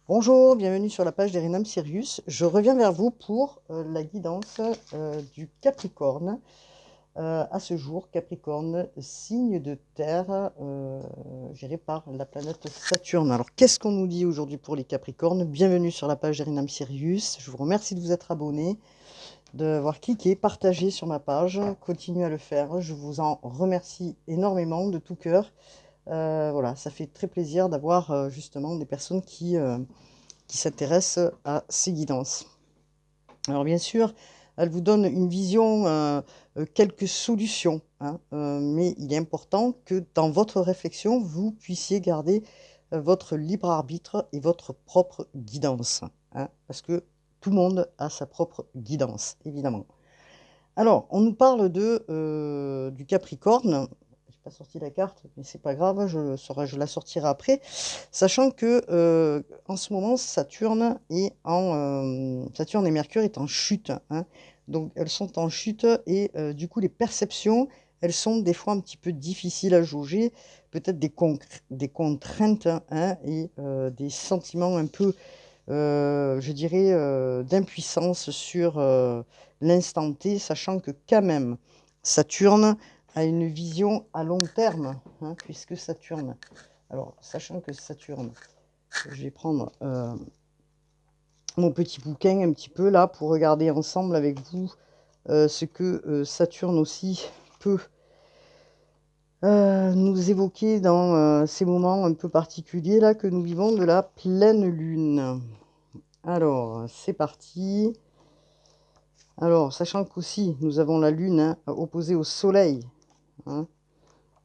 Bonjour, bienvenue sur la page d'Erinam Sirius. Je reviens vers vous pour la guidance du Capricorne. À ce jour, Capricorne, signe de terre géré par la planète Saturne. Alors, qu'est-ce qu'on nous dit aujourd'hui pour les Capricornes? Bienvenue sur la page d'Erinam Sirius. Je vous remercie de vous être abonné, d'avoir cliqué, partagé sur ma page. Continuez à le faire. Je vous en remercie énormément de tout cœur. Voilà, ça fait très plaisir d'avoir justement des personnes qui s'intéressent à ces guidances. Alors bien sûr, elle vous donne une vision, quelques solutions, hein, mais il est important que dans votre réflexion, vous puissiez garder votre libre arbitre et votre propre guidance, hein, parce que tout le monde a sa propre guidance, évidemment. Alors, on nous parle du Capricorne. J'ai pas sorti la carte, mais c'est pas grave, je la sortirai après. Sachant que en ce moment, Saturne et Mercure est en chute, hein. Donc elles sont en chute et du coup les perceptions, elles sont des fois un petit peu difficiles à jauger, peut-être des contraintes, hein, et des sentiments un peu je dirais, d'impuissance sur l'instant T, sachant que quand même, Saturne a une vision à long terme, hein, puisque Saturne. Alors, sachant que Saturne, je vais prendre mon petit bouquin un petit peu là pour regarder ensemble avec vous ce que Saturne aussi peut nous évoquer dans ces moments un peu particuliers là que nous vivons de la pleine lune. Alors, c'est parti. Alors, sachant qu'aussi, nous avons la Lune, hein, opposée au Soleil, hein.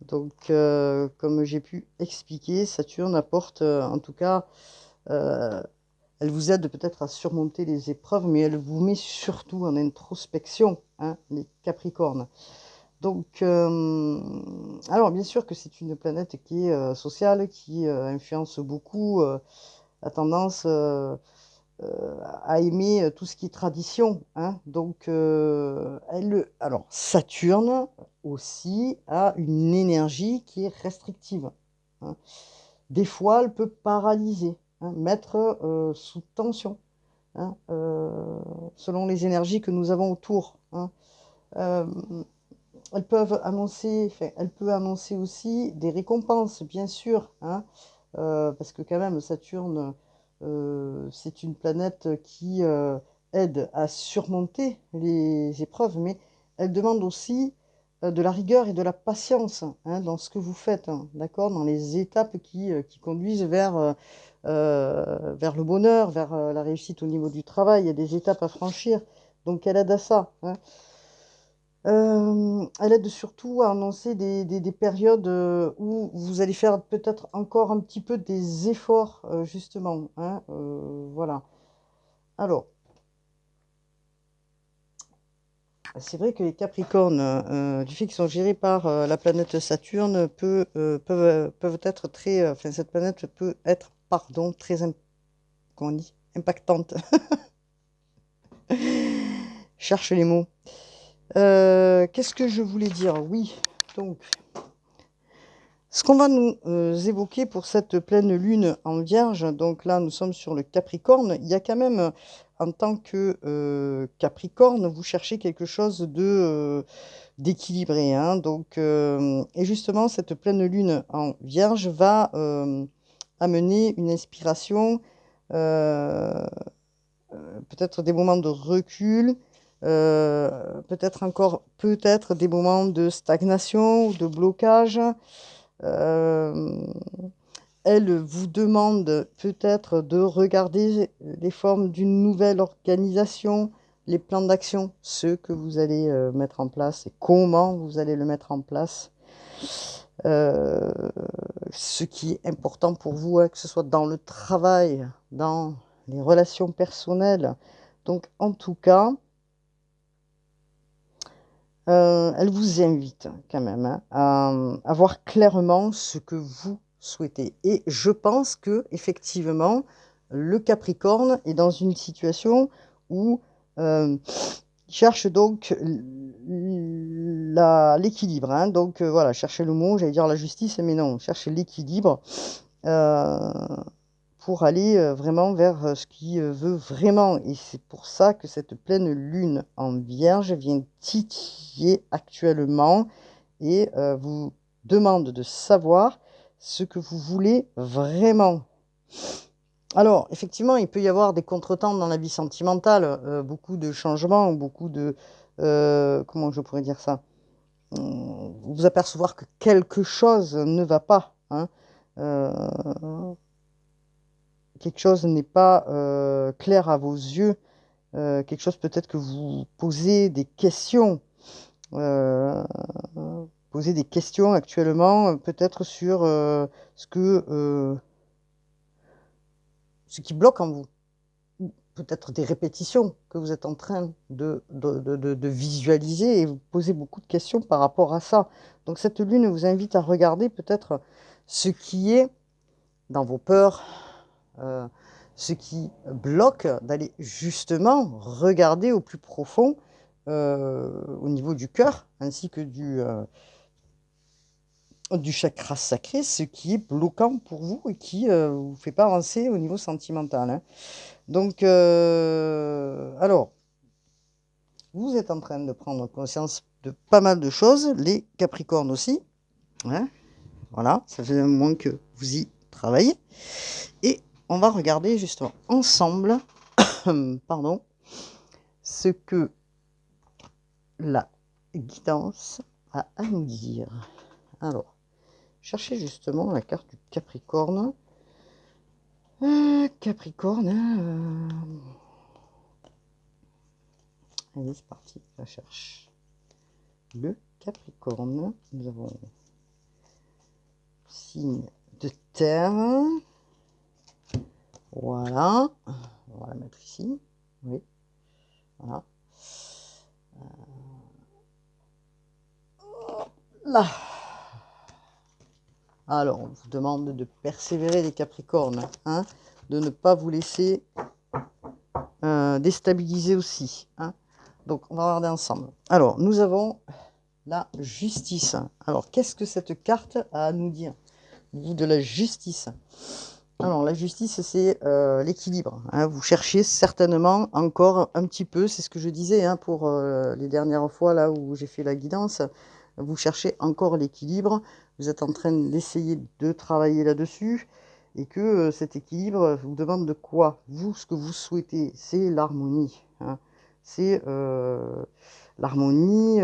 Donc, comme j'ai pu expliquer, Saturne apporte, en tout cas, euh, elle vous aide peut-être à surmonter les épreuves, mais elle vous met surtout en introspection, hein, les Capricornes. Donc, alors bien sûr que c'est une planète qui est sociale, qui influence beaucoup, a tendance à aimer tout ce qui est tradition, hein. Donc, alors, Saturne aussi a une énergie qui est restrictive, hein. Des fois, elle peut paralyser, hein, mettre sous tension, hein, selon les énergies que nous avons autour, hein. Euh, elle peut annoncer aussi des récompenses, bien sûr, hein, parce que quand même, Saturne, c'est une planète qui aide à surmonter les épreuves, mais elle demande aussi de la rigueur et de la patience, hein, dans ce que vous faites, hein, d'accord, dans les étapes qui conduisent vers le bonheur, vers la réussite au niveau du travail. Il y a des étapes à franchir, donc elle aide à ça, hein. Elle aide surtout à annoncer des périodes où vous allez faire peut-être encore un petit peu des efforts, justement, hein, voilà. Alors, c'est vrai que les Capricornes, du fait qu'ils sont gérés par la planète Saturne, peuvent être très, enfin, cette planète peut être, pardon, comment on dit, impactante. Cherche les mots. Qu'est-ce que je voulais dire? Oui, donc. Ce qu'on va nous évoquer pour cette pleine lune en Vierge, donc là nous sommes sur le Capricorne, il y a quand même, en tant que Capricorne, vous cherchez quelque chose d'équilibré, hein. Donc, et justement, cette pleine lune en Vierge va amener une inspiration, euh, peut-être des moments de recul, peut-être des moments de stagnation ou de blocage. Euh, Elle vous demande peut-être de regarder les formes d'une nouvelle organisation, les plans d'action, ceux que vous allez mettre en place et comment vous allez le mettre en place. Euh, Ce qui est important pour vous, hein, que ce soit dans le travail, dans les relations personnelles. Donc, en tout cas, elle vous invite quand même, hein, à voir clairement ce que vous souhaitez. Et je pense que effectivement, le Capricorne est dans une situation où il cherche donc l'équilibre, hein. Donc voilà, chercher le mot, j'allais dire la justice, mais non, chercher l'équilibre. Euh, pour aller vraiment vers ce qui veut vraiment. Et c'est pour ça que cette pleine lune en Vierge vient titiller actuellement et vous demande de savoir ce que vous voulez vraiment. Alors, effectivement, il peut y avoir des contretemps dans la vie sentimentale, beaucoup de changements, beaucoup de... comment je pourrais dire ça? Vous apercevoir que quelque chose ne va pas, hein. Quelque chose n'est pas clair à vos yeux, quelque chose peut-être que vous posez des questions, euh, posez des questions actuellement, peut-être sur ce qui bloque en vous, ou peut-être des répétitions que vous êtes en train de visualiser et vous posez beaucoup de questions par rapport à ça. Donc cette lune vous invite à regarder peut-être ce qui est dans vos peurs, ce qui bloque d'aller justement regarder au plus profond au niveau du cœur ainsi que du chakra sacré, ce qui est bloquant pour vous et qui ne vous fait pas avancer au niveau sentimental, hein. Donc, alors, vous êtes en train de prendre conscience de pas mal de choses, les Capricornes aussi, hein. Voilà, ça fait un moment que vous y travaillez. Et on va regarder justement ensemble, pardon, ce que la guidance a à nous dire. Alors, cherchez justement la carte du Capricorne. Capricorne, hein, allez, c'est parti, je cherche. Le Capricorne, nous avons signe de terre. Voilà, on va la mettre ici. Oui, voilà. Là. Alors, on vous demande de persévérer les Capricornes, hein, de ne pas vous laisser déstabiliser aussi, hein. Donc, on va regarder ensemble. Alors, nous avons la justice. Alors, qu'est-ce que cette carte a à nous dire, vous, de la justice? Alors, la justice, c'est l'équilibre, hein. Vous cherchez certainement encore un petit peu, c'est ce que je disais, hein, pour les dernières fois là où j'ai fait la guidance. Vous cherchez encore l'équilibre. Vous êtes en train d'essayer de travailler là-dessus. Et que cet équilibre vous demande de quoi? Vous, ce que vous souhaitez, c'est l'harmonie, hein. C'est l'harmonie,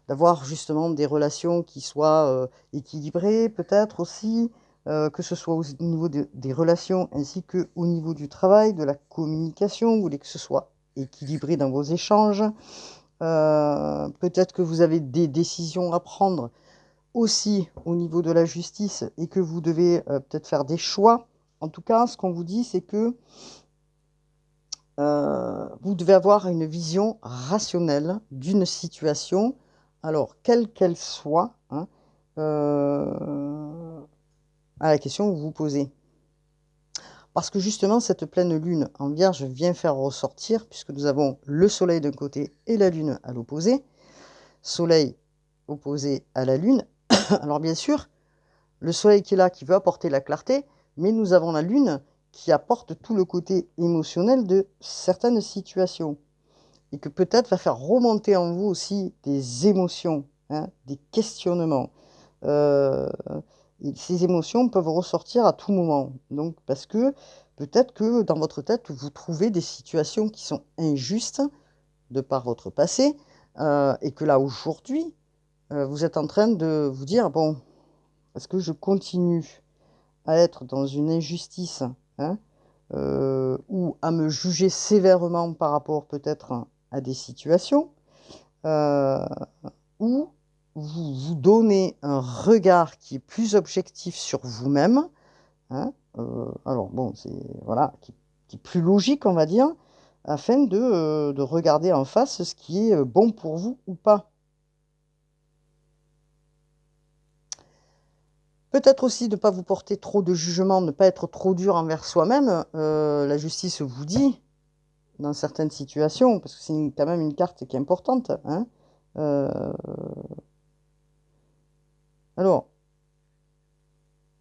d'avoir justement des relations qui soient équilibrées, peut-être aussi, que ce soit au niveau des relations ainsi qu'au niveau du travail, de la communication. Vous voulez que ce soit équilibré dans vos échanges. Peut-être que vous avez des décisions à prendre aussi au niveau de la justice et que vous devez peut-être faire des choix. En tout cas, ce qu'on vous dit, c'est que vous devez avoir une vision rationnelle d'une situation, alors quelle qu'elle soit, hein, à la question que vous vous posez. Parce que justement, cette pleine lune en Vierge vient faire ressortir, puisque nous avons le soleil d'un côté et la lune à l'opposé. Soleil opposé à la lune. Alors bien sûr, le soleil qui est là, qui veut apporter la clarté, mais nous avons la lune qui apporte tout le côté émotionnel de certaines situations. Et que peut-être va faire remonter en vous aussi des émotions, hein, des questionnements. Et ces émotions peuvent ressortir à tout moment. Donc, parce que peut-être que dans votre tête, vous trouvez des situations qui sont injustes de par votre passé, et que là, aujourd'hui, vous êtes en train de vous dire, bon, est-ce que je continue à être dans une injustice, hein, ou à me juger sévèrement par rapport peut-être à des situations, ou vous donnez un regard qui est plus objectif sur vous-même, hein, alors bon, c'est voilà, qui est plus logique, on va dire, afin de regarder en face ce qui est bon pour vous ou pas. Peut-être aussi de ne pas vous porter trop de jugement, ne pas être trop dur envers soi-même. La justice vous dit, dans certaines situations, parce que c'est quand même une carte qui est importante, hein, alors,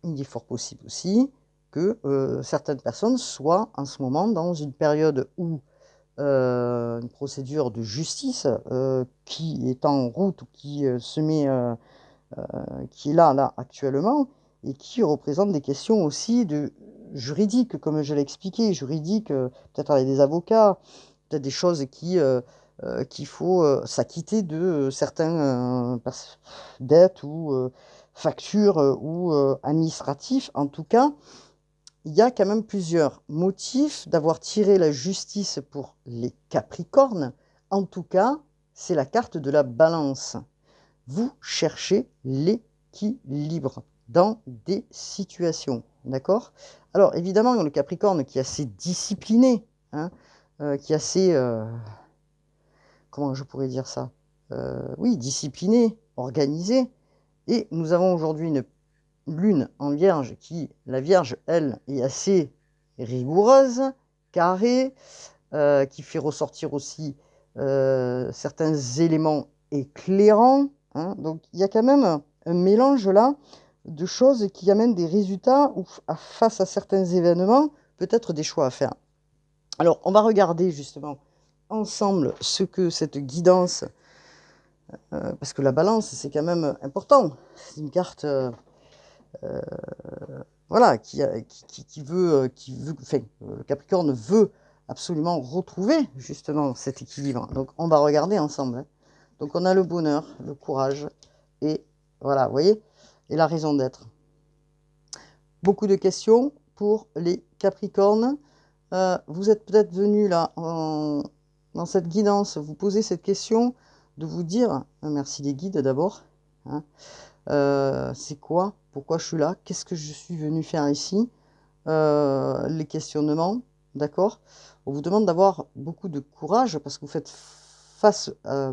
il est fort possible aussi que certaines personnes soient en ce moment dans une période où une procédure de justice qui est en route ou qui qui est là actuellement et qui représente des questions aussi de juridiques, comme je l'ai expliqué, juridiques, peut-être avec des avocats, peut-être des choses qu'il faut s'acquitter de certains dettes ou factures ou administratifs. En tout cas, il y a quand même plusieurs motifs d'avoir tiré la justice pour les Capricornes. En tout cas, c'est la carte de la balance. Vous cherchez l'équilibre dans des situations, d'accord? Alors, évidemment, le Capricorne qui est assez discipliné, hein, qui est assez, comment je pourrais dire ça? Oui, discipliné, organisé. Et nous avons aujourd'hui une lune en Vierge qui, la Vierge, elle, est assez rigoureuse, carrée, qui fait ressortir aussi certains éléments éclairants, hein. Donc il y a quand même un mélange là de choses qui amènent des résultats ou face à certains événements, peut-être des choix à faire. Alors on va regarder justement ensemble ce que cette guidance, parce que la balance c'est quand même important, c'est une carte voilà, qui veut, enfin, le Capricorne veut absolument retrouver justement cet équilibre. Donc on va regarder ensemble, hein. Donc on a le bonheur, le courage et voilà, vous voyez, et la raison d'être. Beaucoup de questions pour les Capricornes. Vous êtes peut-être venu là dans cette guidance, vous posez cette question de vous dire, merci les guides d'abord, hein, c'est quoi? Pourquoi je suis là? Qu'est-ce que je suis venu faire ici? Les questionnements, d'accord? On vous demande d'avoir beaucoup de courage parce que vous faites face à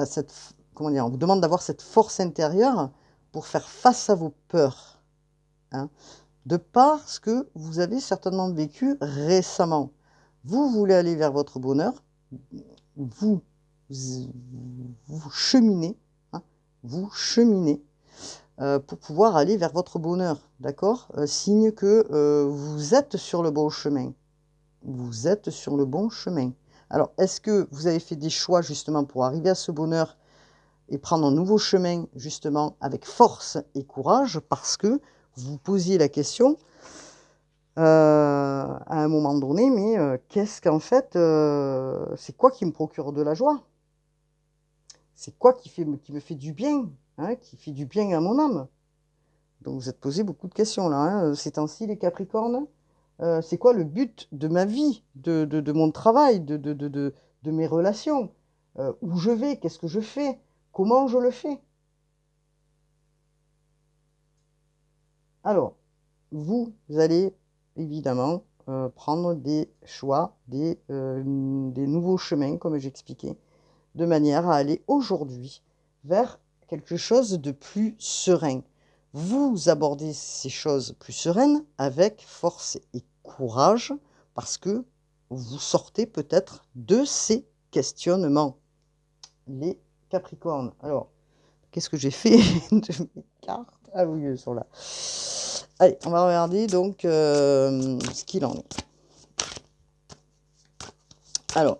cette... Comment dire? On vous demande d'avoir cette force intérieure pour faire face à vos peurs, hein, de par ce que vous avez certainement vécu récemment. Vous voulez aller vers votre bonheur, vous, vous cheminez, hein, vous cheminez pour pouvoir aller vers votre bonheur, d'accord? Signe que vous êtes sur le bon chemin. Vous êtes sur le bon chemin. Alors, est-ce que vous avez fait des choix justement pour arriver à ce bonheur et prendre un nouveau chemin justement avec force et courage parce que vous posiez la question à un moment donné, mais qu'est-ce qu'en fait, c'est quoi qui me procure de la joie? C'est quoi qui me fait du bien, hein, qui fait du bien à mon âme? Donc vous êtes posé beaucoup de questions là, hein, ces temps-ci, les Capricornes. C'est quoi le but de ma vie, de mon travail, de mes relations? Où je vais? Qu'est-ce que je fais? Comment je le fais? Alors, vous allez évidemment prendre des choix, des nouveaux chemins, comme j'expliquais, de manière à aller aujourd'hui vers quelque chose de plus serein. Vous abordez ces choses plus sereines avec force et courage parce que vous sortez peut-être de ces questionnements. Les Capricornes. Alors, qu'est-ce que j'ai fait de mes cartes? Ah oui, elles sont là. Allez, on va regarder donc ce qu'il en est. Alors,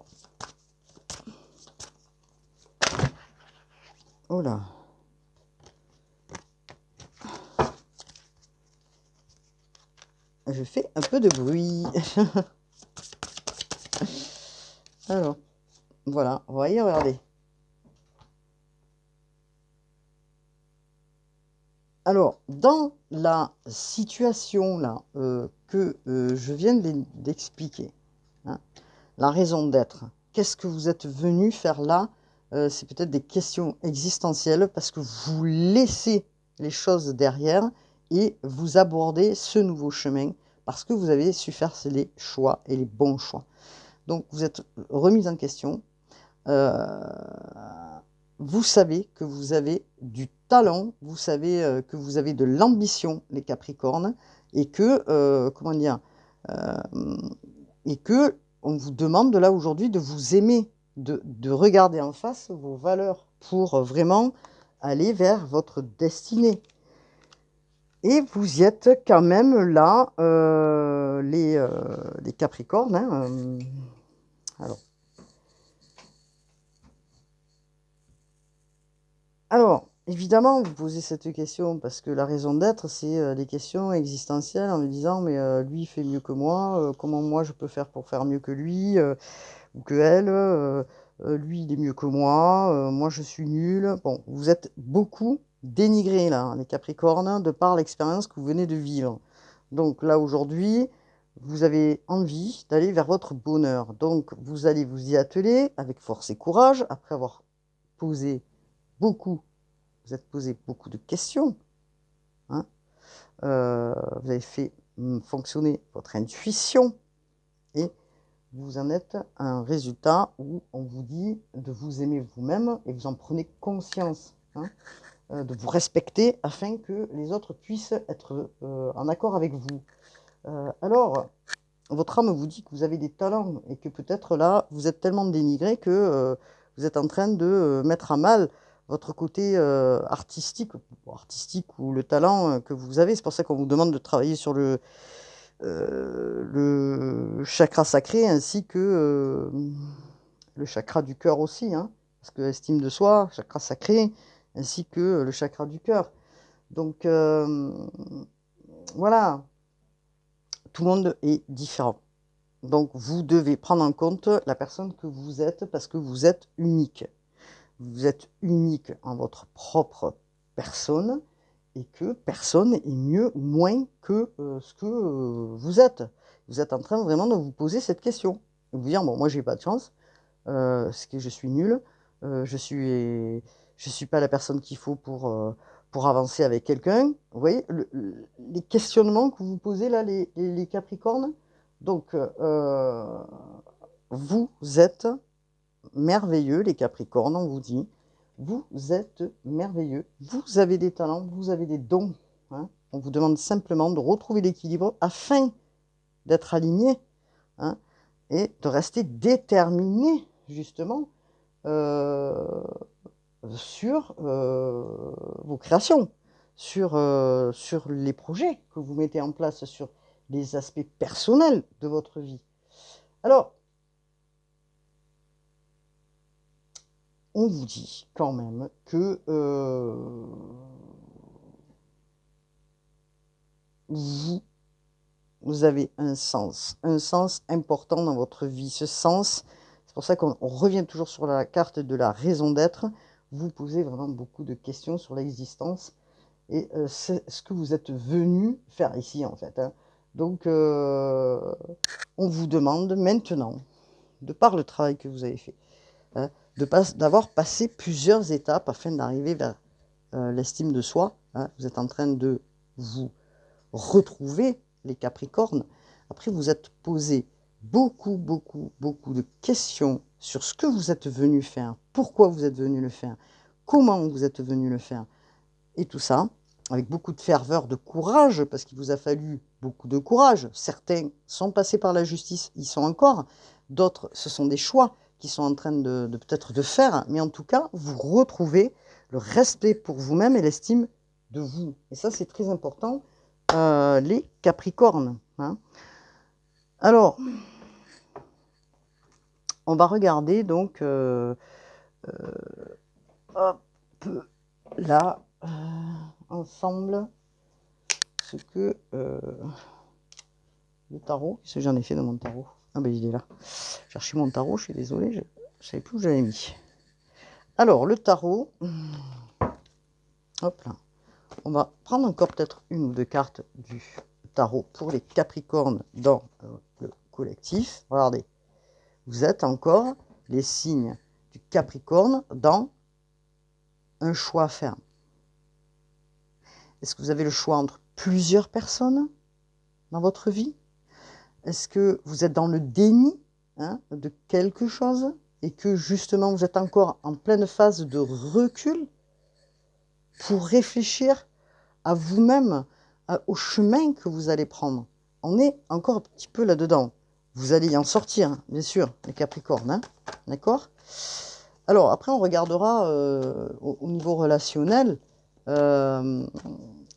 oh là. Je fais un peu de bruit. Alors, voilà, on va y regarder. Alors, dans la situation là que je viens d'expliquer, hein, la raison d'être, qu'est-ce que vous êtes venu faire là? C'est peut-être des questions existentielles parce que vous laissez les choses derrière et vous abordez ce nouveau chemin parce que vous avez su faire les choix et les bons choix. Donc, vous êtes remis en question. Vous savez que vous avez du talent, vous savez que vous avez de l'ambition, les Capricornes, et que, comment dire, et que on vous demande de là aujourd'hui de vous aimer, de regarder en face vos valeurs pour vraiment aller vers votre destinée. Et vous y êtes quand même là, les Capricornes. Hein, alors, évidemment, vous posez cette question parce que la raison d'être, c'est les questions existentielles en me disant, mais lui, il fait mieux que moi, comment moi je peux faire pour faire mieux que lui ou que elle, lui, il est mieux que moi je suis nul. Bon, vous êtes beaucoup dénigrés là, hein, les Capricornes, de par l'expérience que vous venez de vivre. Donc là, aujourd'hui, vous avez envie d'aller vers votre bonheur. Donc, vous allez vous y atteler avec force et courage, après avoir posé beaucoup, vous êtes posé beaucoup de questions. Hein, vous avez fait fonctionner votre intuition et vous en êtes à un résultat où on vous dit de vous aimer vous-même et vous en prenez conscience. Hein, de vous respecter afin que les autres puissent être en accord avec vous. Alors, votre âme vous dit que vous avez des talents et que peut-être là, vous êtes tellement dénigré que vous êtes en train de mettre à mal votre côté artistique ou le talent que vous avez. C'est pour ça qu'on vous demande de travailler sur le chakra sacré ainsi que le chakra du cœur aussi, hein, parce que estime de soi, chakra sacré, ainsi que le chakra du cœur. Donc voilà, tout le monde est différent. Donc, vous devez prendre en compte la personne que vous êtes parce que vous êtes unique. Vous êtes unique en votre propre personne et que personne est mieux ou moins que ce que vous êtes. Vous êtes en train vraiment de vous poser cette question. Et vous dire, bon, moi, j'ai pas de chance, c'est que je suis nul, je suis pas la personne qu'il faut pour avancer avec quelqu'un. Vous voyez, les questionnements que vous posez là, les Capricornes. Donc, vous êtes merveilleux, les Capricornes, on vous dit. Vous êtes merveilleux. Vous avez des talents, vous avez des dons. Hein. On vous demande simplement de retrouver l'équilibre afin d'être aligné, hein, et de rester déterminé, justement, euh, sur vos créations, sur les projets que vous mettez en place, sur les aspects personnels de votre vie. Alors, on vous dit quand même que vous avez un sens important dans votre vie. Ce sens, c'est pour ça qu'on revient toujours sur la carte de la raison d'être. Vous posez vraiment beaucoup de questions sur l'existence et c'est ce que vous êtes venu faire ici en fait. Hein. Donc, on vous demande maintenant, de par le travail que vous avez fait, hein, d'avoir passé plusieurs étapes afin d'arriver vers l'estime de soi. Hein. Vous êtes en train de vous retrouver, les Capricornes. Après, vous êtes posé beaucoup de questions sur ce que vous êtes venu faire, pourquoi vous êtes venu le faire, comment vous êtes venu le faire, et tout ça, avec beaucoup de ferveur, de courage, parce qu'il vous a fallu beaucoup de courage. Certains sont passés par la justice, ils sont encore. D'autres, ce sont des choix qui sont en train de peut-être de faire, mais en tout cas, vous retrouvez le respect pour vous-même et l'estime de vous. Et ça, c'est très important, les Capricornes. Hein. Alors, on va regarder donc hop, là, ensemble, ce que le tarot, qu'est-ce que j'en ai fait de mon tarot? Ah ben il est là. Cherchez mon tarot, je suis désolée, je ne savais plus où j'avais mis. Alors, le tarot, hop là. On va prendre encore peut-être une ou deux cartes du tarot pour les Capricornes dans le collectif. Regardez, vous êtes encore les signes du Capricorne dans un choix à faire. Est-ce que vous avez le choix entre plusieurs personnes dans votre vie? Est-ce que vous êtes dans le déni, hein, de quelque chose et que justement vous êtes encore en pleine phase de recul pour réfléchir à vous-même, au chemin que vous allez prendre? On est encore un petit peu là-dedans. Vous allez y en sortir, hein, bien sûr, les Capricornes. Hein, d'accord? Alors, après, on regardera au niveau relationnel.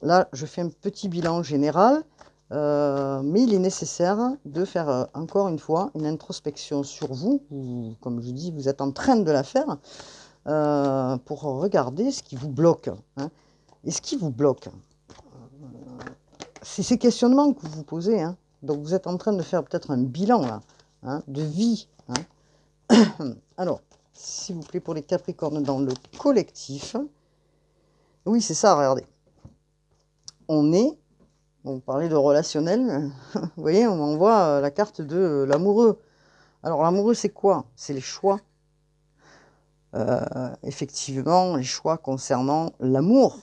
là, je fais un petit bilan général, mais il est nécessaire de faire encore une fois une introspection sur vous. Comme je dis, vous êtes en train de la faire pour regarder ce qui vous bloque. Hein. Et ce qui vous bloque, c'est ces questionnements que vous vous posez. Hein. Donc vous êtes en train de faire peut-être un bilan là, hein, de vie. Hein. Alors, s'il vous plaît, pour les Capricornes dans le collectif. Oui, c'est ça, regardez. On parlait de relationnel, vous voyez, on envoie la carte de l'amoureux. Alors l'amoureux, c'est quoi? C'est les choix. Effectivement, les choix concernant l'amour.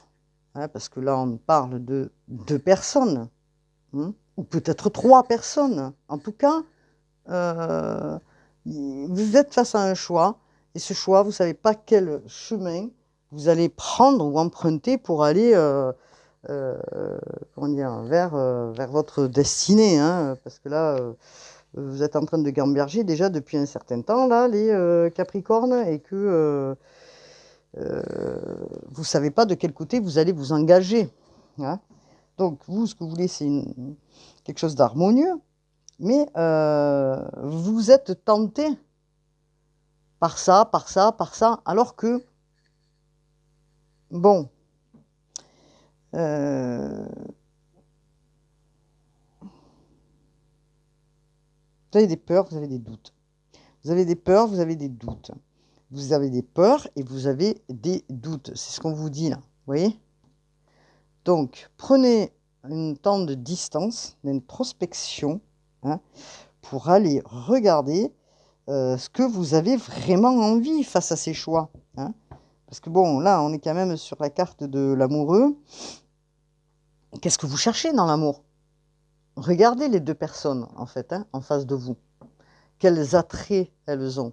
Hein, parce que là, on parle de 2 personnes. Hein, ou peut-être 3 personnes. En tout cas, vous êtes face à un choix. Et ce choix, vous ne savez pas quel chemin vous allez prendre ou emprunter pour aller comment dire, vers votre destinée. Hein, parce que là, vous êtes en train de gamberger déjà depuis un certain temps, là, les Capricornes, et que vous ne savez pas de quel côté vous allez vous engager. Hein. Donc, vous, ce que vous voulez, c'est quelque chose d'harmonieux, mais vous êtes tenté par ça, par ça, par ça, alors que, bon, vous avez des peurs, vous avez des doutes. Vous avez des peurs, vous avez des doutes. Vous avez des peurs et vous avez des doutes. C'est ce qu'on vous dit là. Vous voyez? Donc, prenez un temps de distance, d'introspection, hein, pour aller regarder ce que vous avez vraiment envie face à ces choix. Hein. Parce que bon, là, on est quand même sur la carte de l'amoureux. Qu'est-ce que vous cherchez dans l'amour? Regardez les 2 personnes, en fait, hein, en face de vous. Quels attraits elles ont?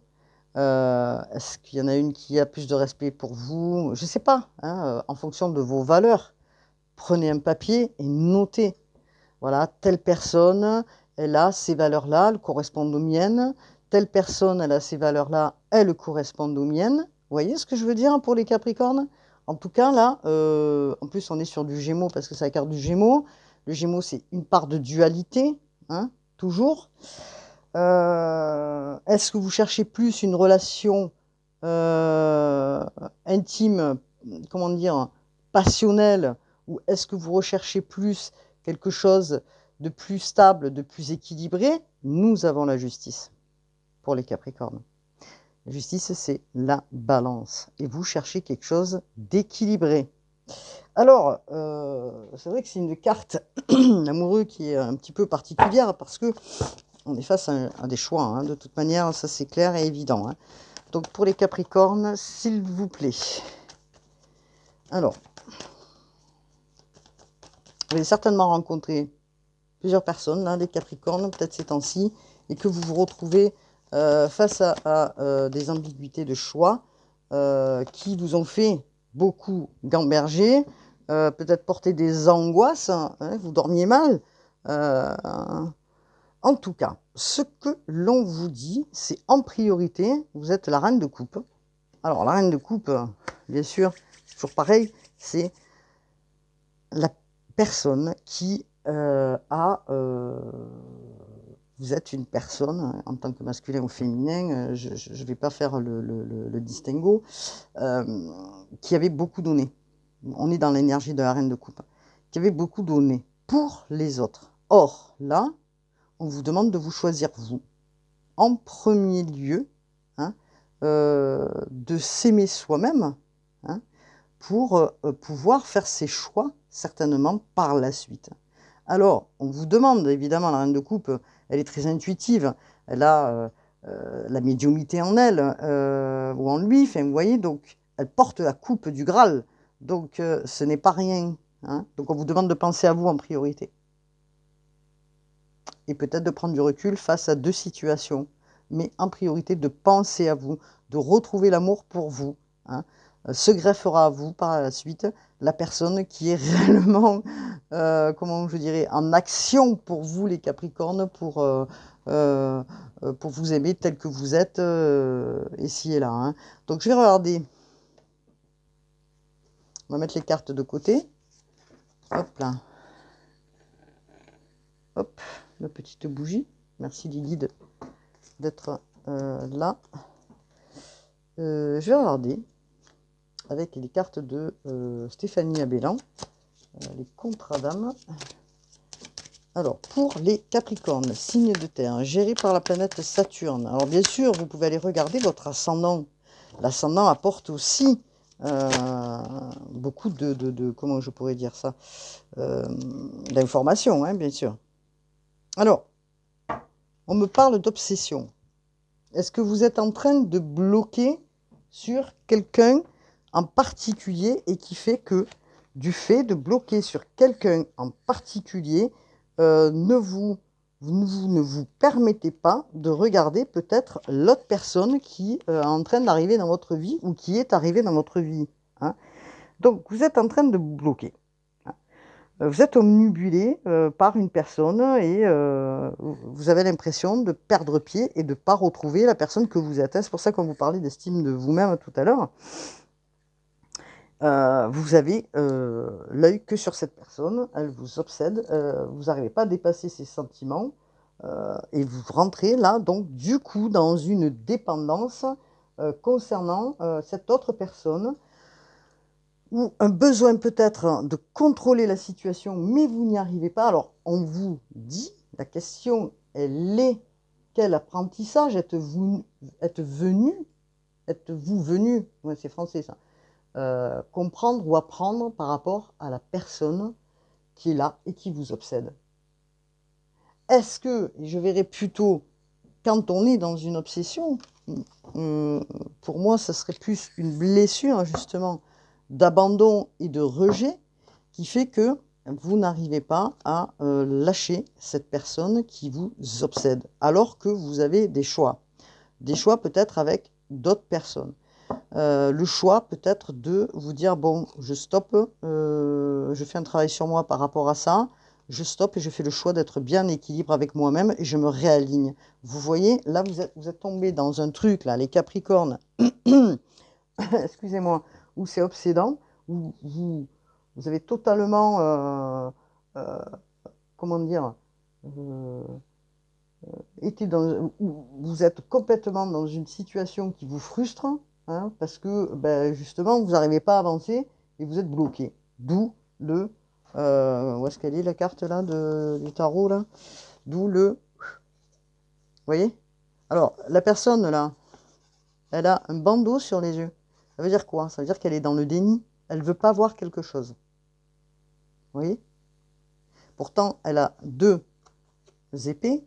Est-ce qu'il y en a une qui a plus de respect pour vous? Je ne sais pas, hein, en fonction de vos valeurs. Prenez un papier et notez. Voilà, telle personne, elle a ces valeurs-là, elles correspondent aux miennes. Telle personne, elle a ces valeurs-là, elles correspondent aux miennes. Vous voyez ce que je veux dire pour les Capricornes? En tout cas, là, en plus, on est sur du Gémeaux parce que c'est la carte du Gémeaux. Le Gémeaux, c'est une part de dualité, hein, toujours. Est-ce que vous cherchez plus une relation intime, comment dire, passionnelle, ou est-ce que vous recherchez plus quelque chose de plus stable, de plus équilibré? Nous avons la justice pour les Capricornes. La justice, c'est la balance. Et vous cherchez quelque chose d'équilibré. Alors, c'est vrai que c'est une carte amoureux qui est un petit peu particulière parce que on est face à des choix, hein, de toute manière, ça c'est clair et évident. Hein. Donc pour les Capricornes, s'il vous plaît. Alors, vous allez certainement rencontrer plusieurs personnes, là, les Capricornes, peut-être ces temps-ci, et que vous vous retrouvez face à des ambiguïtés de choix qui vous ont fait beaucoup gamberger, peut-être porter des angoisses, hein, vous dormiez mal. En tout cas, ce que l'on vous dit, c'est en priorité, vous êtes la reine de coupe. Alors, la reine de coupe, bien sûr, c'est toujours pareil, c'est la personne qui vous êtes une personne, en tant que masculin ou féminin, je ne vais pas faire le distinguo, qui avait beaucoup donné. On est dans l'énergie de la reine de coupe. Qui avait beaucoup donné pour les autres. Or, là, on vous demande de vous choisir vous. En premier lieu, hein, de s'aimer soi-même, hein, pour pouvoir faire ses choix, certainement, par la suite. Alors, on vous demande, évidemment, la reine de coupe, elle est très intuitive, elle a la médiumnité en elle, ou en lui, enfin, vous voyez, donc, elle porte la coupe du Graal, donc ce n'est pas rien. Hein, donc, on vous demande de penser à vous en priorité. Et peut-être de prendre du recul face à 2 situations, mais en priorité de penser à vous, de retrouver l'amour pour vous. Hein. Se greffera à vous par la suite la personne qui est réellement, comment je dirais, en action pour vous les Capricornes, pour vous aimer tel que vous êtes, ici et là. Hein. Donc je vais regarder, on va mettre les cartes de côté. Hop là. Hop, la petite bougie. Merci Lily d'être là. Je vais regarder avec les cartes de Stéphanie Abellan, les contrats d'âme. Alors, pour les Capricornes, signe de terre, géré par la planète Saturne. Alors, bien sûr, vous pouvez aller regarder votre ascendant. L'ascendant apporte aussi beaucoup comment je pourrais dire ça, d'informations, hein, bien sûr. Alors, on me parle d'obsession. Est-ce que vous êtes en train de bloquer sur quelqu'un en particulier et qui fait que, du fait de bloquer sur quelqu'un en particulier, ne vous permettez pas de regarder peut-être l'autre personne qui est en train d'arriver dans votre vie ou qui est arrivée dans votre vie, hein. Donc, vous êtes en train de bloquer. Vous êtes omnibulé par une personne et vous avez l'impression de perdre pied et de ne pas retrouver la personne que vous êtes. C'est pour ça qu'on vous parlait d'estime de vous-même tout à l'heure. Vous avez l'œil que sur cette personne, elle vous obsède, vous n'arrivez pas à dépasser ses sentiments et vous rentrez là, donc du coup, dans une dépendance concernant cette autre personne ou un besoin peut-être de contrôler la situation, mais vous n'y arrivez pas. Alors, on vous dit, la question, elle est, quel apprentissage êtes-vous venu, ouais, c'est français ça, comprendre ou apprendre par rapport à la personne qui est là et qui vous obsède. Est-ce que, et je verrai plutôt, quand on est dans une obsession, pour moi, ça serait plus une blessure, justement, d'abandon et de rejet qui fait que vous n'arrivez pas à lâcher cette personne qui vous obsède, alors que vous avez des choix peut-être avec d'autres personnes. Le choix peut-être de vous dire, bon, je stoppe, je fais un travail sur moi par rapport à ça, je stoppe et je fais le choix d'être bien équilibre avec moi-même et je me réaligne. Vous voyez, là, vous êtes tombé dans un truc, là, les Capricornes, excusez-moi, où c'est obsédant, où vous avez totalement, comment dire, vous êtes complètement dans une situation qui vous frustre, hein, parce que ben, justement, vous n'arrivez pas à avancer et vous êtes bloqué. D'où le... où est-ce qu'elle est la carte là du tarot là? D'où le... Vous voyez? Alors, la personne là, elle a un bandeau sur les yeux. Ça veut dire quoi? Ça veut dire qu'elle est dans le déni. Elle ne veut pas voir quelque chose. Vous voyez? Pourtant, elle a deux épées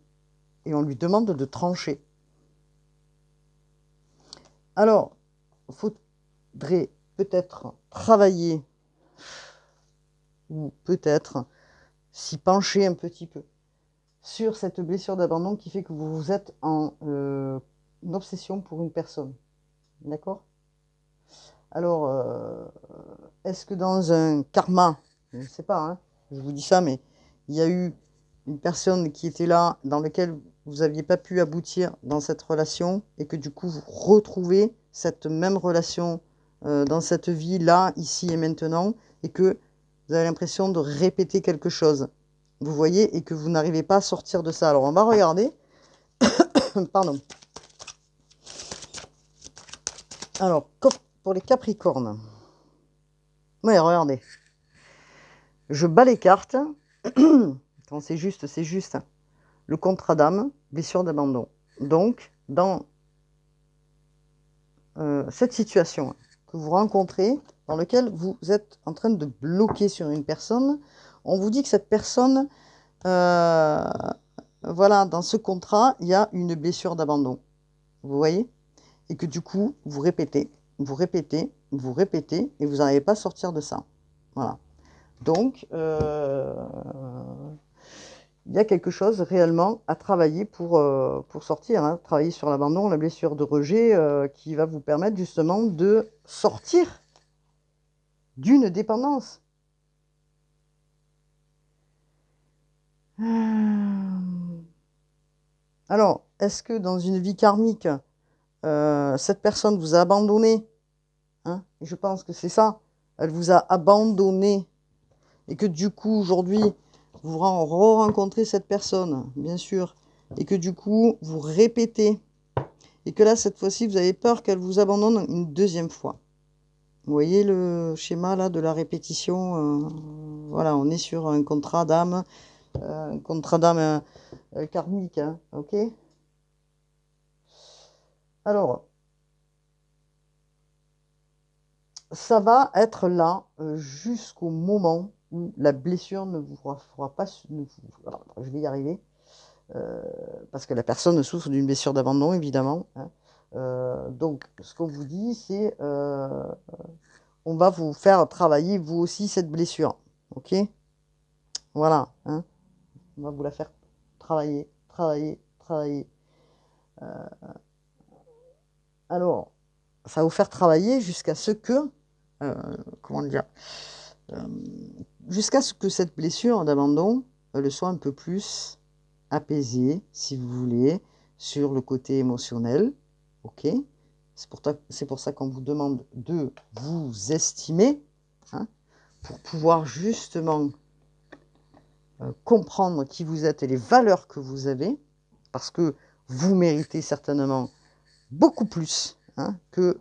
et on lui demande de trancher. Alors, il faudrait peut-être travailler ou peut-être s'y pencher un petit peu sur cette blessure d'abandon qui fait que vous êtes en obsession pour une personne. D'accord? Alors, est-ce que dans un karma, je ne sais pas, hein, je vous dis ça, mais il y a eu une personne qui était là, dans laquelle vous n'aviez pas pu aboutir dans cette relation, et que du coup, vous retrouvez cette même relation dans cette vie-là, ici et maintenant, et que vous avez l'impression de répéter quelque chose. Vous voyez, et que vous n'arrivez pas à sortir de ça. Alors, on va regarder. Pardon. Alors, pour les Capricornes. Oui, regardez. Je bats les cartes. Quand c'est juste, c'est juste. Le contrat d'âme, blessure d'abandon. Donc, dans cette situation que vous rencontrez, dans laquelle vous êtes en train de bloquer sur une personne, on vous dit que cette personne, voilà, dans ce contrat, il y a une blessure d'abandon. Vous voyez? Et que du coup, vous répétez, vous répétez, vous répétez, et vous n'arrivez pas à sortir de ça. Voilà. Donc, il y a quelque chose réellement à travailler pour sortir, hein. Travailler sur l'abandon, la blessure de rejet, qui va vous permettre justement de sortir d'une dépendance. Alors, est-ce que dans une vie karmique, cette personne vous a abandonné, hein? Je pense que c'est ça. Elle vous a abandonné et que du coup, aujourd'hui, vous re-rencontrez cette personne, bien sûr, et que du coup, vous répétez, et que là, cette fois-ci, vous avez peur qu'elle vous abandonne une deuxième fois. Vous voyez le schéma là de la répétition, voilà, on est sur un contrat d'âme karmique, hein, ok? Alors, ça va être là jusqu'au moment où la blessure ne vous fera pas... Alors, je vais y arriver, parce que la personne souffre d'une blessure d'abandon, évidemment, hein. Donc, ce qu'on vous dit, c'est on va vous faire travailler, vous aussi, cette blessure, ok? Voilà, hein? On va vous la faire travailler, travailler, travailler. Alors, ça va vous faire travailler jusqu'à ce que, euh, comment dire, euh, jusqu'à ce que cette blessure d'abandon le soit un peu plus apaisée, si vous voulez, sur le côté émotionnel, ok? C'est pour ça qu'on vous demande de vous estimer, hein, pour pouvoir justement comprendre qui vous êtes et les valeurs que vous avez, parce que vous méritez certainement beaucoup plus, hein, que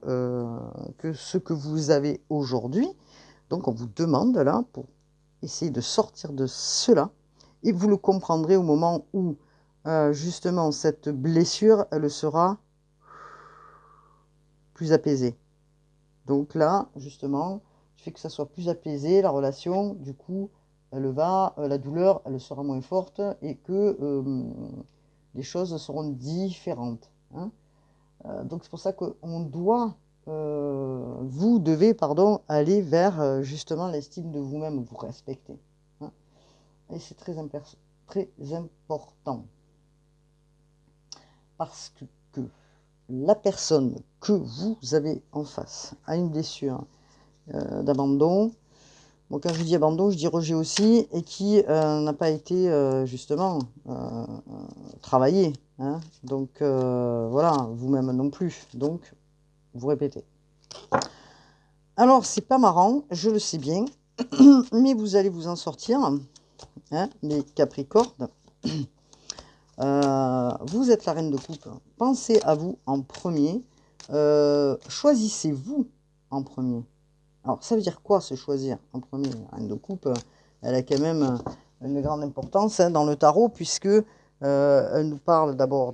ce que vous avez aujourd'hui. Donc on vous demande là, pour essayer de sortir de cela, et vous le comprendrez au moment où justement cette blessure, elle sera plus apaisée. Donc là, justement, tu fais que ça soit plus apaisé, la relation, du coup, la douleur, elle sera moins forte, et que les choses seront différentes, hein. Donc c'est pour ça qu'on doit, vous devez, pardon, aller vers justement l'estime de vous-même, vous respecter, hein. Et c'est très important, parce que la personne que vous avez en face a une blessure d'abandon. Bon, quand je dis abandon, je dis rejet aussi, et qui n'a pas été justement travaillé, hein. Donc voilà, vous-même non plus. Donc vous répétez. Alors c'est pas marrant, je le sais bien, mais vous allez vous en sortir, hein, les Capricornes. Vous êtes la reine de coupe. Pensez à vous en premier. Choisissez-vous en premier. Alors, ça veut dire quoi, se choisir en premier? La reine de coupe, elle a quand même une grande importance, hein, dans le tarot, puisque elle nous parle d'abord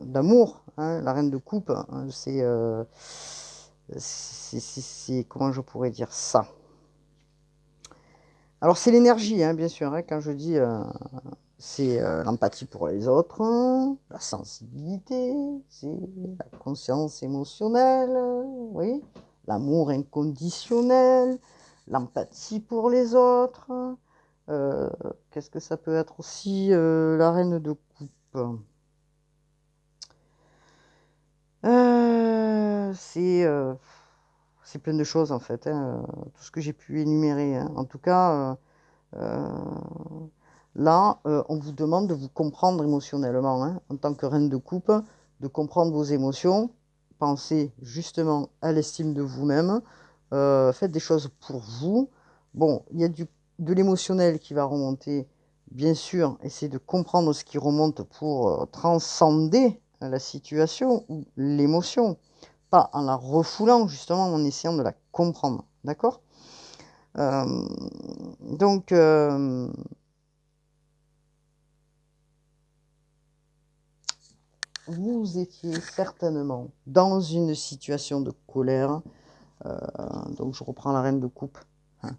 d'amour, hein. La reine de coupe, hein, comment je pourrais dire ça? Alors, c'est l'énergie, hein, bien sûr, hein, quand je dis... c'est l'empathie pour les autres, la sensibilité, c'est la conscience émotionnelle, oui, l'amour inconditionnel, l'empathie pour les autres. Qu'est-ce que ça peut être aussi, la reine de coupe? C'est plein de choses en fait, hein, tout ce que j'ai pu énumérer, hein. En tout cas, là, on vous demande de vous comprendre émotionnellement, hein, en tant que reine de coupe, de comprendre vos émotions. Pensez justement à l'estime de vous-même. Faites des choses pour vous. Bon, il y a de l'émotionnel qui va remonter, bien sûr. Essayez de comprendre ce qui remonte pour transcender la situation ou l'émotion. Pas en la refoulant, justement, en essayant de la comprendre. D'accord? Donc... vous étiez certainement dans une situation de colère, donc je reprends la reine de coupe, hein.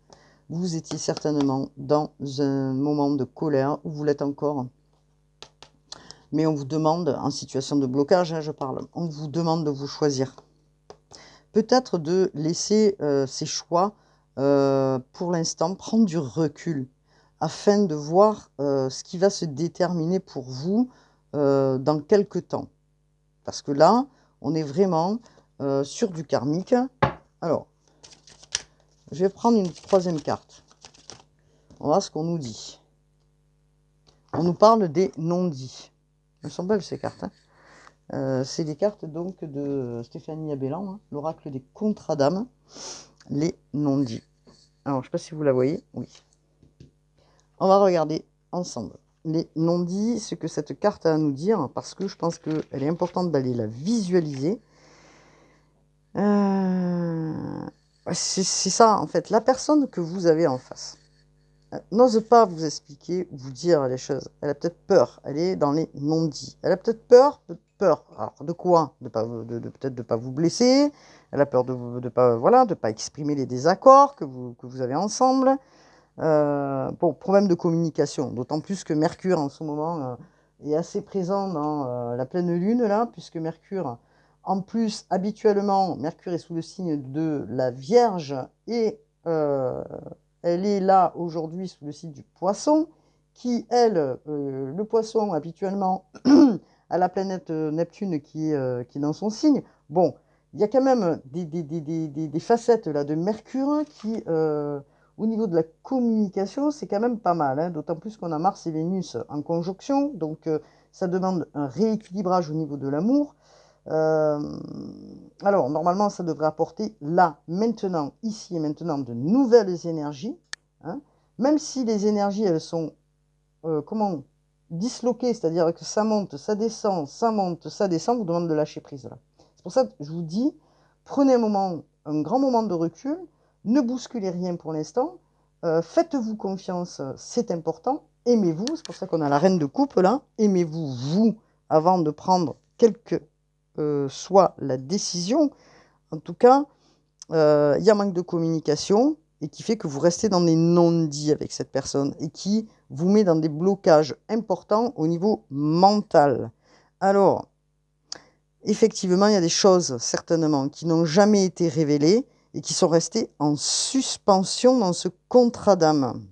Vous étiez certainement dans un moment de colère, où vous l'êtes encore, mais on vous demande, en situation de blocage, hein, je parle, on vous demande de vous choisir. Peut-être de laisser ces choix, pour l'instant, prendre du recul, afin de voir ce qui va se déterminer pour vous dans quelques temps. Parce que là, on est vraiment sur du karmique. Alors, je vais prendre une troisième carte. On va voir ce qu'on nous dit. On nous parle des non-dits. Elles sont belles ces cartes, hein. C'est des cartes donc de Stéphanie Abellan, hein, l'oracle des contrats d'âme, les non-dits. Alors, je ne sais pas si vous la voyez. Oui. On va regarder ensemble les non-dits, ce que cette carte a à nous dire, parce que je pense qu'elle est importante d'aller la visualiser. C'est ça, en fait, la personne que vous avez en face n'ose pas vous expliquer, vous dire les choses. Elle a peut-être peur, elle est dans les non-dits. Elle a peut-être peur. Alors, de quoi? Peut-être de ne pas vous blesser. Elle a peur de pas, voilà, de pas exprimer les désaccords que vous avez ensemble. Bon, problème de communication, d'autant plus que Mercure en ce moment est assez présent dans la pleine lune, là, puisque Mercure, en plus, habituellement, Mercure est sous le signe de la Vierge et elle est là aujourd'hui sous le signe du Poisson, qui, elle, le Poisson, habituellement, a la planète Neptune qui est dans son signe. Bon, il y a quand même des facettes là, de Mercure qui au niveau de la communication, c'est quand même pas mal, hein, d'autant plus qu'on a Mars et Vénus en conjonction, donc ça demande un rééquilibrage au niveau de l'amour. Alors, normalement, ça devrait apporter là, maintenant, ici et maintenant, de nouvelles énergies, hein, même si les énergies, elles sont, comment, disloquées, c'est-à-dire que ça monte, ça descend, ça monte, ça descend, vous demande de lâcher prise là. C'est pour ça que je vous dis, prenez un grand moment de recul, ne bousculez rien pour l'instant, faites-vous confiance, c'est important, aimez-vous, c'est pour ça qu'on a la reine de coupe là, aimez-vous, vous, avant de prendre quelque soit la décision. En tout cas, il y a un manque de communication et qui fait que vous restez dans des non-dits avec cette personne et qui vous met dans des blocages importants au niveau mental. Alors, effectivement, il y a des choses, certainement, qui n'ont jamais été révélées et qui sont restées en suspension dans ce contrat d'âme,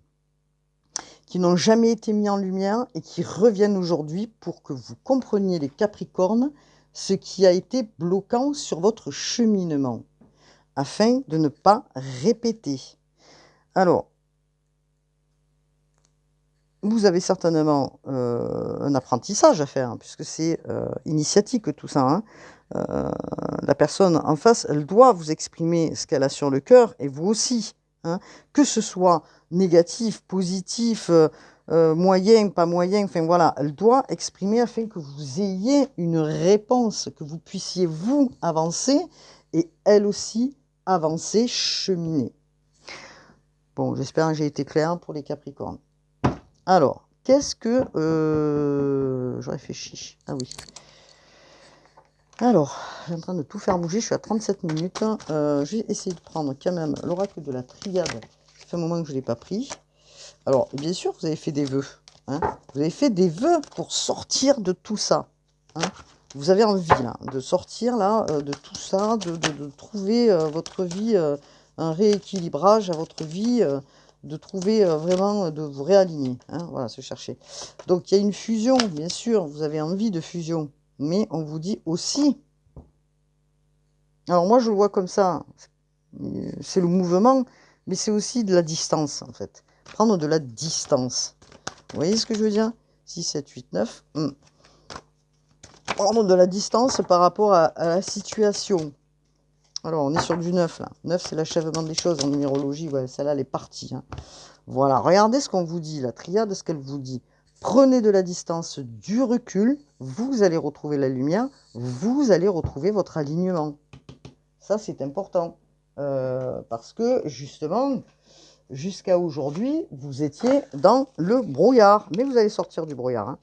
qui n'ont jamais été mis en lumière et qui reviennent aujourd'hui pour que vous compreniez, les Capricornes, ce qui a été bloquant sur votre cheminement, afin de ne pas répéter. Alors, vous avez certainement un apprentissage à faire, hein, puisque c'est initiatique tout ça, hein. La personne en face, elle doit vous exprimer ce qu'elle a sur le cœur, et vous aussi, hein, que ce soit négatif, positif, moyen, pas moyen, enfin voilà, elle doit exprimer afin que vous ayez une réponse, que vous puissiez vous avancer, et elle aussi avancer, cheminer. Bon, j'espère que j'ai été clair pour les Capricornes. Alors, qu'est-ce que... je réfléchis. Ah oui. Alors, je suis en train de tout faire bouger, je suis à 37 minutes. J'ai essayé de prendre quand même l'oracle de la triade. Ça fait un moment que je ne l'ai pas pris. Alors, bien sûr, vous avez fait des vœux. Hein, vous avez fait des vœux pour sortir de tout ça. Hein. Vous avez envie là, de sortir là, de tout ça, de trouver votre vie, un rééquilibrage à votre vie, de trouver vraiment, de vous réaligner. Hein, voilà, se chercher. Donc, il y a une fusion, bien sûr, vous avez envie de fusion. Mais on vous dit aussi, alors moi je le vois comme ça, c'est le mouvement, mais c'est aussi de la distance en fait. Prendre de la distance. Vous voyez ce que je veux dire? 6, 7, 8, 9. Prendre de la distance par rapport à la situation. Alors on est sur du 9 là. 9 c'est l'achèvement des choses en numérologie, ouais, celle-là elle est partie. Hein. Voilà, regardez ce qu'on vous dit, la triade, ce qu'elle vous dit. Prenez de la distance, du recul, vous allez retrouver la lumière, vous allez retrouver votre alignement. Ça, c'est important. Parce que, justement, jusqu'à aujourd'hui, vous étiez dans le brouillard. Mais vous allez sortir du brouillard. Hein.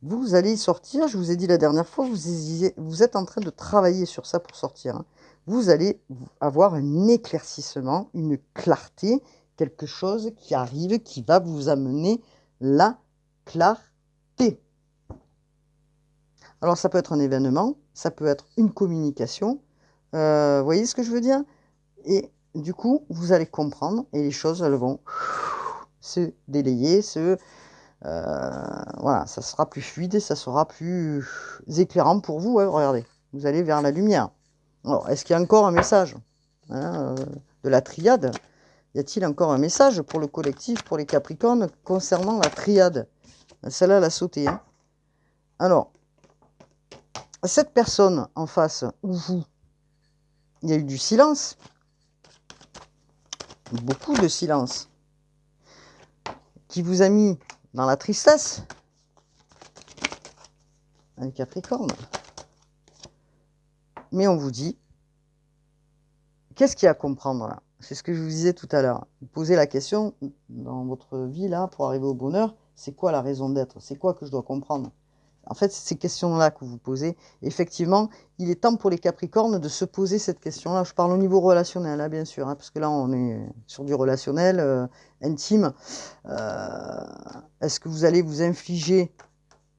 Vous allez y sortir. Je vous ai dit la dernière fois, vous êtes en train de travailler sur ça pour sortir. Hein. Vous allez avoir un éclaircissement, une clarté, quelque chose qui arrive, qui va vous amener la clarté. Alors, ça peut être un événement, ça peut être une communication. Vous voyez ce que je veux dire? Et du coup, vous allez comprendre et les choses, elles vont se délayer, voilà, ça sera plus fluide et ça sera plus éclairant pour vous. Hein, regardez, vous allez vers la lumière. Alors, est-ce qu'il y a encore un message hein, de la triade? Y a-t-il encore un message pour le collectif, pour les Capricornes, concernant la triade? Celle-là, elle a sauté. Hein. Alors, cette personne en face, ou vous, il y a eu du silence. beaucoup de silence, qui vous a mis dans la tristesse, les Capricornes. Mais on vous dit, qu'est-ce qu'il y a à comprendre là? C'est ce que je vous disais tout à l'heure. Vous posez la question dans votre vie là pour arriver au bonheur, c'est quoi la raison d'être? C'est quoi que je dois comprendre? En fait, c'est ces questions-là que vous posez. Effectivement, il est temps pour les Capricornes de se poser cette question-là. Je parle au niveau relationnel, hein, bien sûr, hein, parce que là, on est sur du relationnel, intime. Est-ce que vous allez vous infliger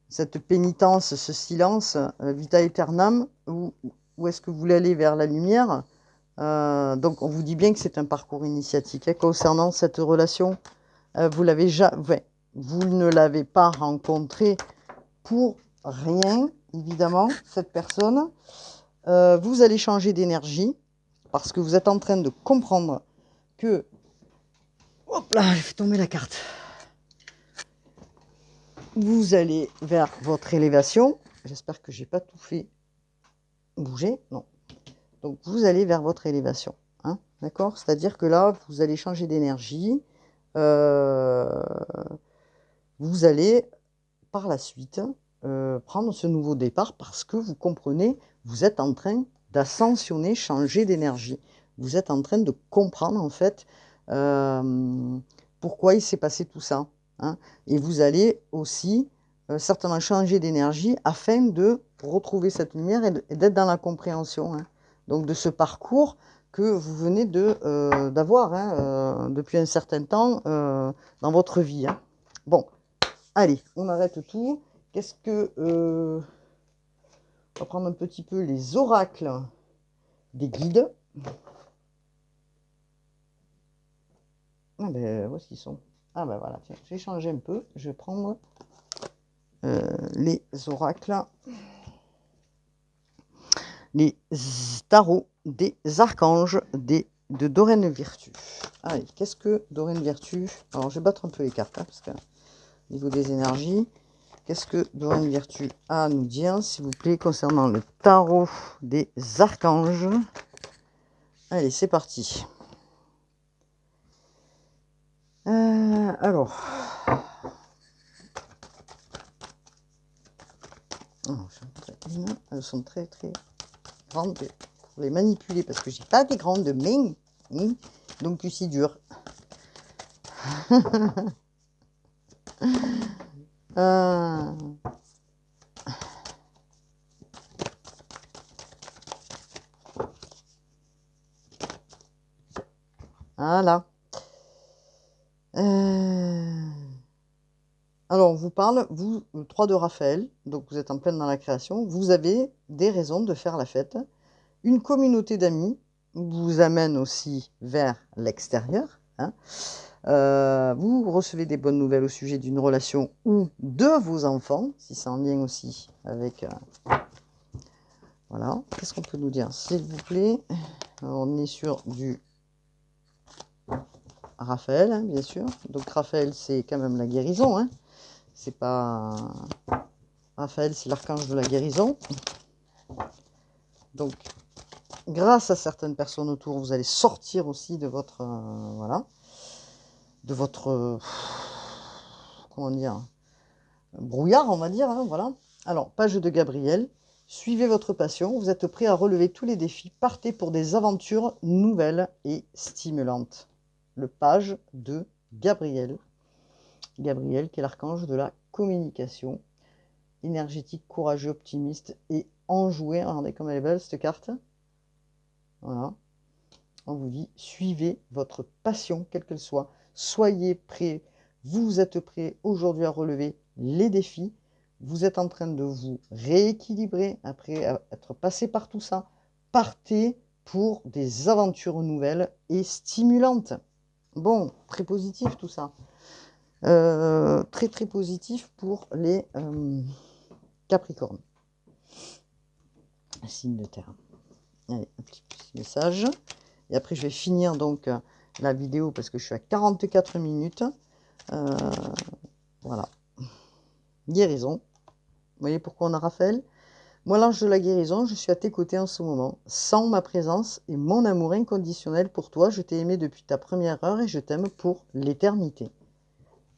cette pénitence, ce silence, vita aeternam, ou est-ce que vous voulez aller vers la lumière? Donc, on vous dit bien que c'est un parcours initiatique. Hein, concernant cette relation, vous ne l'avez pas rencontrée pour rien, évidemment, cette personne. Vous allez changer d'énergie parce que vous êtes en train de comprendre que... Hop là, j'ai fait tomber la carte. Vous allez vers votre élévation. J'espère que j'ai pas tout fait bouger. Non. Donc, vous allez vers votre élévation. Hein, d'accord? C'est-à-dire que là, vous allez changer d'énergie. Vous allez, par la suite, prendre ce nouveau départ parce que vous comprenez, vous êtes en train d'ascensionner, changer d'énergie. Vous êtes en train de comprendre, en fait, pourquoi il s'est passé tout ça. Hein. Et vous allez aussi certainement changer d'énergie afin de retrouver cette lumière et d'être dans la compréhension. Hein. Donc, de ce parcours que vous venez d'avoir hein, depuis un certain temps dans votre vie. Hein. Bon, allez, on arrête tout. Qu'est-ce que... on va prendre un petit peu les oracles des guides. Ah ben, où est-ce qu'ils sont? Ah ben voilà, tiens, j'ai changé un peu. Je vais prendre les oracles, les tarots des archanges de Dorine Virtue. Allez, qu'est-ce que Dorine Virtue? Alors, je vais battre un peu les cartes, hein, parce que au niveau des énergies, qu'est-ce que Dorine Virtue a à nous dire, s'il vous plaît, concernant le tarot des archanges? Allez, c'est parti. Alors, elles sont très très grandes pour les manipuler parce que j'ai pas des grandes mains, donc c'est dur. Voilà. Alors, on vous parle, vous, 3 de Raphaël, donc vous êtes en pleine dans la création, vous avez des raisons de faire la fête. Une communauté d'amis vous amène aussi vers l'extérieur. Hein. Vous recevez des bonnes nouvelles au sujet d'une relation ou de vos enfants, si c'est en lien aussi avec... voilà. Qu'est-ce qu'on peut nous dire, s'il vous plaît? Alors, on est sur du Raphaël, hein, bien sûr. Donc, Raphaël, c'est quand même la guérison. Hein. C'est pas... Raphaël, c'est l'archange de la guérison. Donc, grâce à certaines personnes autour, vous allez sortir aussi de votre... voilà. De votre... comment dire, brouillard, on va dire. Hein, voilà. Alors, page de Gabriel. Suivez votre passion. Vous êtes prêt à relever tous les défis. Partez pour des aventures nouvelles et stimulantes. Le page de Gabriel. Gabriel, qui est l'archange de la communication. Énergétique, courageux, optimiste et enjoué. Regardez comme elle est belle cette carte. Voilà. On vous dit, suivez votre passion, quelle qu'elle soit. Soyez prêts. Vous êtes prêts aujourd'hui à relever les défis. Vous êtes en train de vous rééquilibrer après être passé par tout ça. Partez pour des aventures nouvelles et stimulantes. Bon, très positif tout ça. Très très positif pour les Capricornes. Signe de terre. Allez, un petit message. Et après, je vais finir donc la vidéo parce que je suis à 44 minutes. Voilà. Guérison. Vous voyez pourquoi on a Raphaël? Moi, l'ange de la guérison, je suis à tes côtés en ce moment. Sens ma présence et mon amour inconditionnel pour toi. Je t'ai aimé depuis ta première heure et je t'aime pour l'éternité.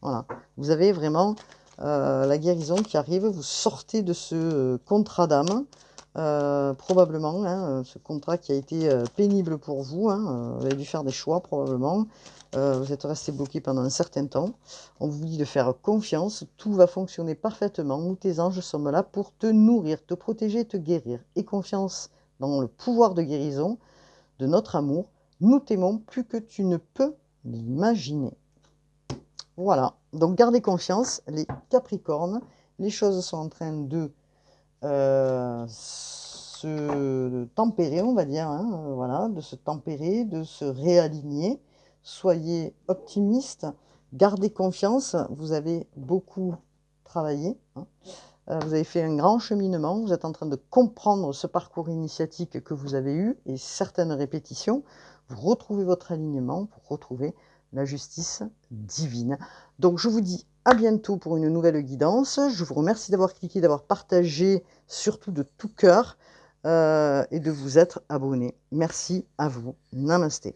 Voilà. Vous avez vraiment la guérison qui arrive. Vous sortez de ce contrat d'âme, probablement, hein, ce contrat qui a été pénible pour vous. Hein, vous avez dû faire des choix, probablement. Vous êtes resté bloqué pendant un certain temps. On vous dit de faire confiance. Tout va fonctionner parfaitement. Nous, tes anges, sommes là pour te nourrir, te protéger, te guérir. Et confiance dans le pouvoir de guérison de notre amour. Nous t'aimons plus que tu ne peux l'imaginer. Voilà, donc gardez confiance, les Capricornes, les choses sont en train de se tempérer, on va dire, hein, voilà, de se tempérer, de se réaligner. Soyez optimistes, gardez confiance, vous avez beaucoup travaillé, hein. Vous avez fait un grand cheminement, vous êtes en train de comprendre ce parcours initiatique que vous avez eu et certaines répétitions. Vous retrouvez votre alignement, vous retrouvez la justice divine. Donc je vous dis à bientôt pour une nouvelle guidance. Je vous remercie d'avoir cliqué, d'avoir partagé, surtout de tout cœur, et de vous être abonné. Merci à vous. Namasté.